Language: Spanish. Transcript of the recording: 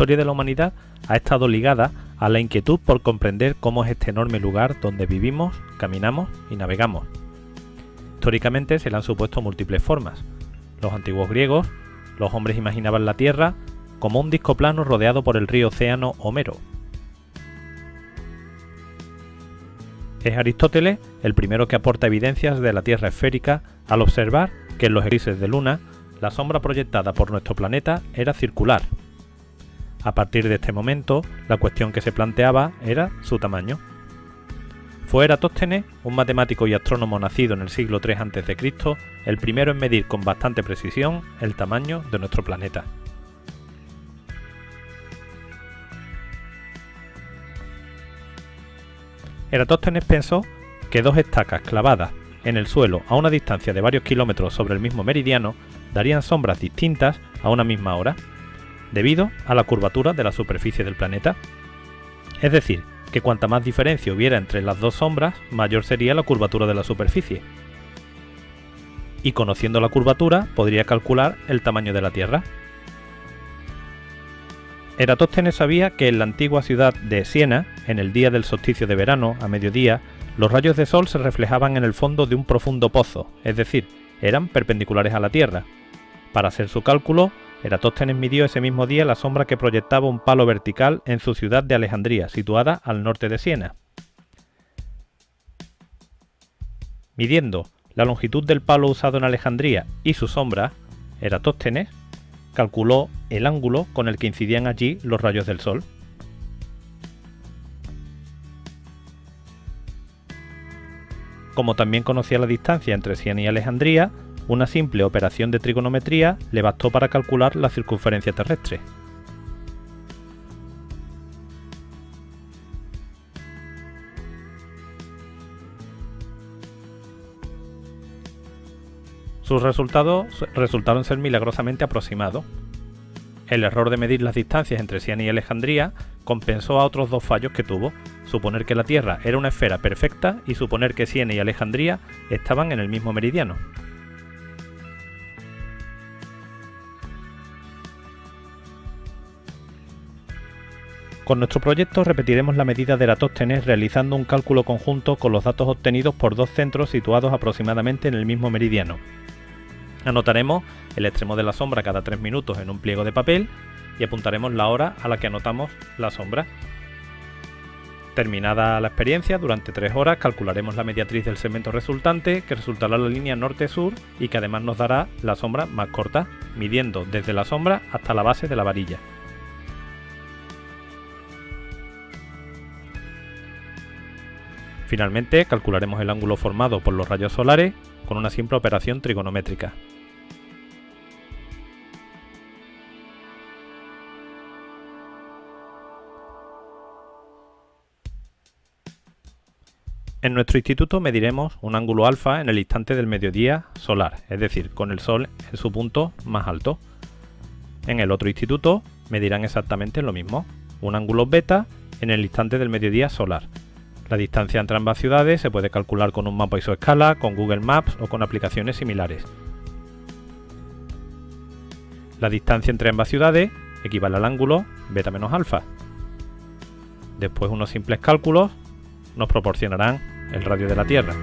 historia de la humanidad ha estado ligada a la inquietud por comprender cómo es este enorme lugar donde vivimos, caminamos y navegamos. Históricamente se le han supuesto múltiples formas. Los antiguos griegos, los hombres imaginaban la Tierra como un disco plano rodeado por el río Océano Homero. Es Aristóteles el primero que aporta evidencias de la Tierra esférica al observar que en los eclipses de luna la sombra proyectada por nuestro planeta era circular. A partir de este momento, la cuestión que se planteaba era su tamaño. Fue Eratóstenes, un matemático y astrónomo nacido en el siglo III a.C., el primero en medir con bastante precisión el tamaño de nuestro planeta. Eratóstenes pensó que dos estacas clavadas en el suelo a una distancia de varios kilómetros sobre el mismo meridiano darían sombras distintas a una misma hora, debido a la curvatura de la superficie del planeta. Es decir, que cuanta más diferencia hubiera entre las dos sombras, mayor sería la curvatura de la superficie. Y conociendo la curvatura, podría calcular el tamaño de la Tierra. Eratóstenes sabía que en la antigua ciudad de Siena, en el día del solsticio de verano, a mediodía, los rayos de sol se reflejaban en el fondo de un profundo pozo, es decir, eran perpendiculares a la Tierra. Para hacer su cálculo, Eratóstenes midió ese mismo día la sombra que proyectaba un palo vertical en su ciudad de Alejandría, situada al norte de Siena. Midiendo la longitud del palo usado en Alejandría y su sombra, Eratóstenes calculó el ángulo con el que incidían allí los rayos del sol. Como también conocía la distancia entre Siena y Alejandría, una simple operación de trigonometría le bastó para calcular la circunferencia terrestre. Sus resultados resultaron ser milagrosamente aproximados. El error de medir las distancias entre Siena y Alejandría compensó a otros dos fallos que tuvo: suponer que la Tierra era una esfera perfecta y suponer que Siena y Alejandría estaban en el mismo meridiano. Con nuestro proyecto repetiremos la medida de Eratóstenes realizando un cálculo conjunto con los datos obtenidos por dos centros situados aproximadamente en el mismo meridiano. Anotaremos el extremo de la sombra cada 3 minutos en un pliego de papel y apuntaremos la hora a la que anotamos la sombra. Terminada la experiencia, durante 3 horas calcularemos la mediatriz del segmento resultante, que resultará la línea norte-sur y que además nos dará la sombra más corta, midiendo desde la sombra hasta la base de la varilla. Finalmente, calcularemos el ángulo formado por los rayos solares con una simple operación trigonométrica. En nuestro instituto mediremos un ángulo alfa en el instante del mediodía solar, es decir, con el sol en su punto más alto. En el otro instituto medirán exactamente lo mismo, un ángulo beta en el instante del mediodía solar. La distancia entre ambas ciudades se puede calcular con un mapa isoescala, con Google Maps o con aplicaciones similares. La distancia entre ambas ciudades equivale al ángulo beta menos alfa. Después unos simples cálculos nos proporcionarán el radio de la Tierra.